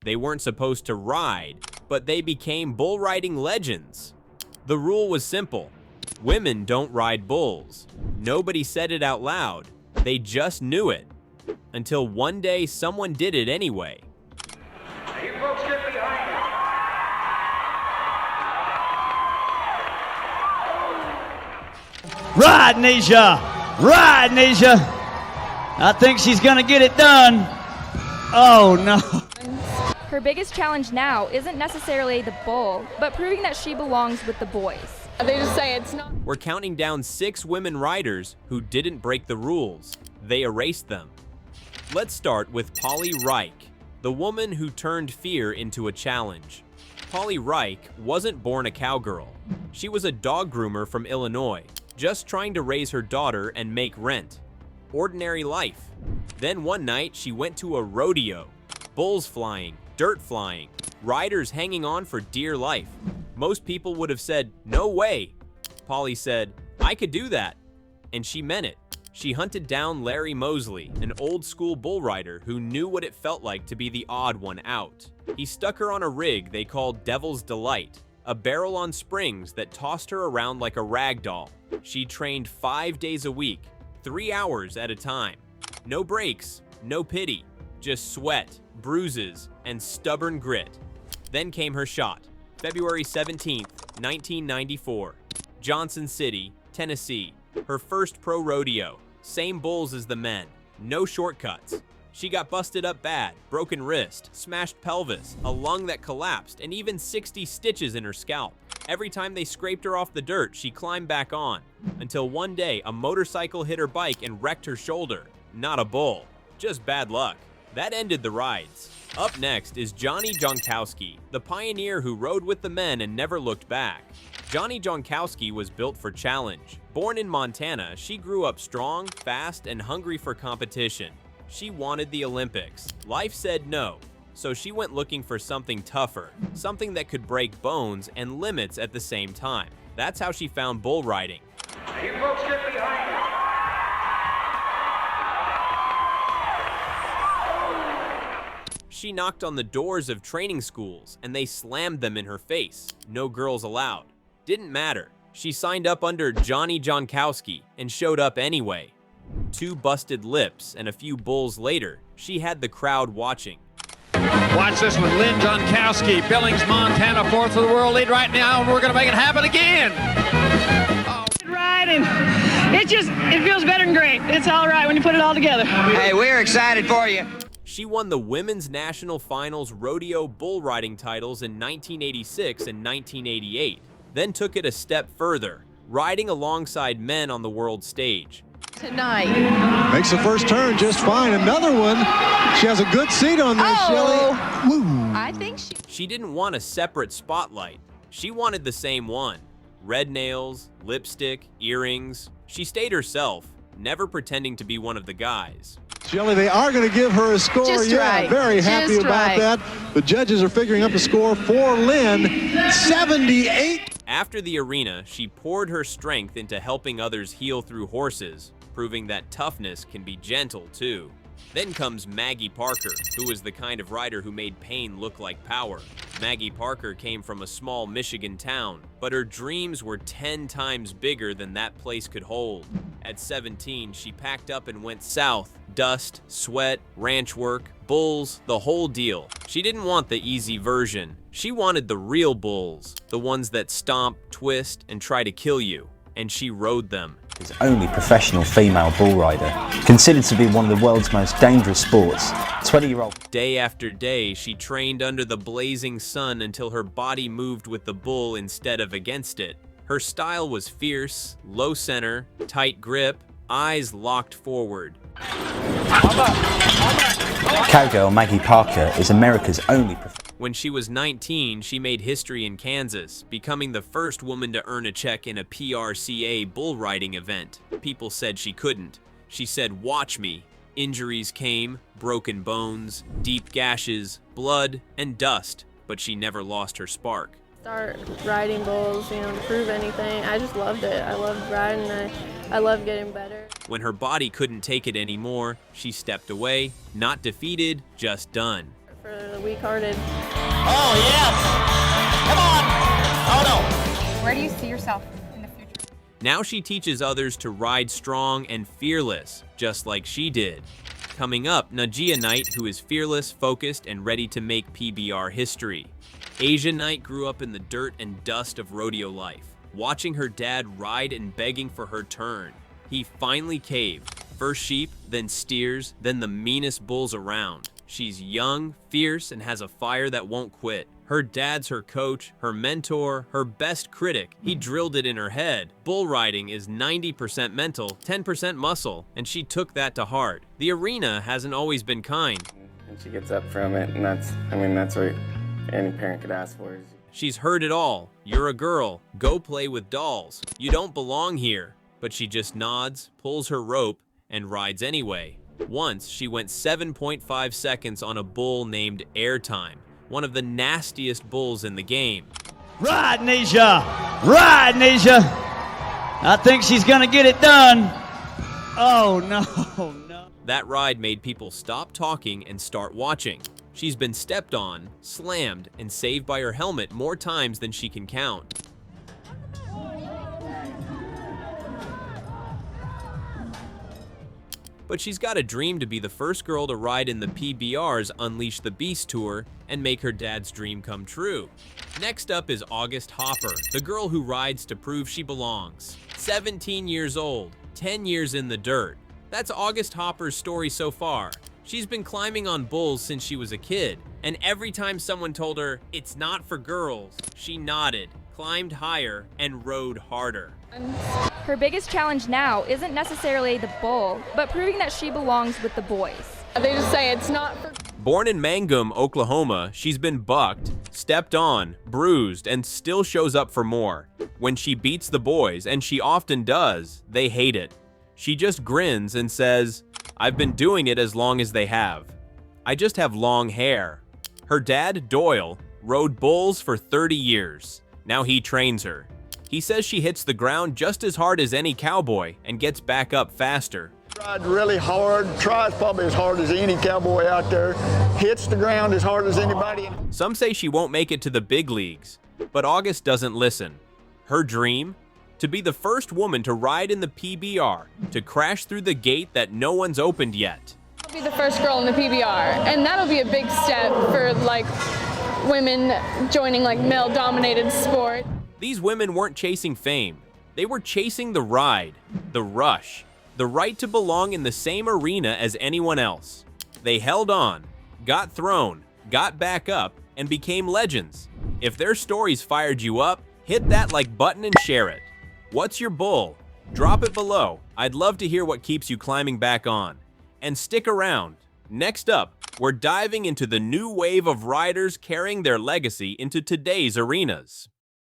They weren't supposed to ride, but they became bull riding legends. The rule was simple. Women don't ride bulls. Nobody said it out loud. They just knew it. Until one day someone did it anyway. You folks get behind me. Ride, Najiah! Ride, Najiah! I think she's gonna get it done. Oh no. Her biggest challenge now isn't necessarily the bull, but proving that she belongs with the boys. They just say it's not. We're counting down 6 women riders who didn't break the rules. They erased them. Let's start with Polly Reich, the woman who turned fear into a challenge. Polly Reich wasn't born a cowgirl. She was a dog groomer from Illinois, just trying to raise her daughter and make rent. Ordinary life. Then one night she went to a rodeo. Bulls flying, dirt flying, riders hanging on for dear life. Most people would have said, "No way." Polly said, "I could do that." And she meant it. She hunted down Larry Mosley, an old school bull rider who knew what it felt like to be the odd one out. He stuck her on a rig they called Devil's Delight, a barrel on springs that tossed her around like a rag doll. She trained 5 days a week, 3 hours at a time. No breaks, no pity, just sweat, bruises, and stubborn grit. Then came her shot, February 17th, 1994, Johnson City, Tennessee. Her first pro rodeo, same bulls as the men, no shortcuts. She got busted up bad, broken wrist, smashed pelvis, a lung that collapsed, and even 60 stitches in her scalp. Every time they scraped her off the dirt, she climbed back on, until one day a motorcycle hit her bike and wrecked her shoulder. Not a bull, just bad luck. That ended the rides. Up next is Johnny Jonckowski, the pioneer who rode with the men and never looked back. Johnny Jonckowski was built for challenge. Born in Montana, she grew up strong, fast, and hungry for competition. She wanted the Olympics. Life said no, so she went looking for something tougher, something that could break bones and limits at the same time. That's how she found bull riding. You folks get behind me. She knocked on the doors of training schools and they slammed them in her face. No girls allowed. Didn't matter. She signed up under Johnny Jonckowski and showed up anyway. 2 busted lips and a few bulls later, she had the crowd watching. Watch this one, Lynn Jonckowski, Billings, Montana, 4th of the world lead right now, and we're going to make it happen again. Riding, it feels better than great. It's all right when you put it all together. Hey, we're excited for you. She won the Women's National Finals Rodeo bull riding titles in 1986 and 1988, then took it a step further, riding alongside men on the world stage. Tonight. Makes the first turn just fine. Another one. She has a good seat on this, Shelley. Woo. I think She didn't want a separate spotlight. She wanted the same one. Red nails, lipstick, earrings. She stayed herself, never pretending to be one of the guys. Shelley, they are going to give her a score. Just yeah, right. Very happy Just about right. that. The judges are figuring up the score for Lynn, 78. After the arena, she poured her strength into helping others heal through horses, proving that toughness can be gentle too. Then comes Maggie Parker, who was the kind of rider who made pain look like power. Maggie Parker came from a small Michigan town, but her dreams were 10 times bigger than that place could hold. At 17, she packed up and went south. Dust, sweat, ranch work, bulls, the whole deal. She didn't want the easy version. She wanted the real bulls, the ones that stomp, twist, and try to kill you. And she rode them. Is only professional female bull rider, considered to be one of the world's most dangerous sports. 20-year-old. Day after day, she trained under the blazing sun until her body moved with the bull instead of against it. Her style was fierce, low center, tight grip, eyes locked forward. Cowgirl Maggie Parker is America's only When she was 19, she made history in Kansas, becoming the first woman to earn a check in a PRCA bull riding event. People said she couldn't. She said, "Watch me." Injuries came, broken bones, deep gashes, blood, and dust, but she never lost her spark. Start riding bulls, to prove anything. I just loved it. I loved riding. I loved getting better. When her body couldn't take it anymore, she stepped away, not defeated, just done. for the weak-hearted. Oh, yes. Come on. Oh, no. Where do you see yourself in the future? Now she teaches others to ride strong and fearless, just like she did. Coming up, Najiah Knight, who is fearless, focused, and ready to make PBR history. Najiah Knight grew up in the dirt and dust of rodeo life, watching her dad ride and begging for her turn. He finally caved. First sheep, then steers, then the meanest bulls around. She's young, fierce, and has a fire that won't quit. Her dad's her coach, her mentor, her best critic. He drilled it in her head. Bull riding is 90% mental, 10% muscle, and she took that to heart. The arena hasn't always been kind. And she gets up from it, and that's what any parent could ask for. She's heard it all. You're a girl. Go play with dolls. You don't belong here. But she just nods, pulls her rope, and rides anyway. Once, she went 7.5 seconds on a bull named Airtime, one of the nastiest bulls in the game. Ride, Najiah. Ride, Najiah. I think she's going to get it done. Oh, no, no. That ride made people stop talking and start watching. She's been stepped on, slammed, and saved by her helmet more times than she can count. But she's got a dream to be the first girl to ride in the PBR's Unleash the Beast tour and make her dad's dream come true. Next up is August Hopper, the girl who rides to prove she belongs. 17 years old, 10 years in the dirt. That's August Hopper's story so far. She's been climbing on bulls since she was a kid, and every time someone told her, "It's not for girls," she nodded, climbed higher, and rode harder. Her biggest challenge now isn't necessarily the bull, but proving that she belongs with the boys. They just say it's not for... Born in Mangum, Oklahoma, she's been bucked, stepped on, bruised, and still shows up for more. When she beats the boys, and she often does, they hate it. She just grins and says, "I've been doing it as long as they have. I just have long hair." Her dad, Doyle, rode bulls for 30 years. Now he trains her. He says she hits the ground just as hard as any cowboy and gets back up faster. Rides really hard, tries probably as hard as any cowboy out there, hits the ground as hard as anybody. Some say she won't make it to the big leagues, but August doesn't listen. Her dream? To be the first woman to ride in the PBR, to crash through the gate that no one's opened yet. I'll be the first girl in the PBR, and that'll be a big step for like women joining like male-dominated sport. These women weren't chasing fame. They were chasing the ride, the rush, the right to belong in the same arena as anyone else. They held on, got thrown, got back up, and became legends. If their stories fired you up, hit that like button and share it. What's your bull? Drop it below. I'd love to hear what keeps you climbing back on. And stick around. Next up, we're diving into the new wave of riders carrying their legacy into today's arenas.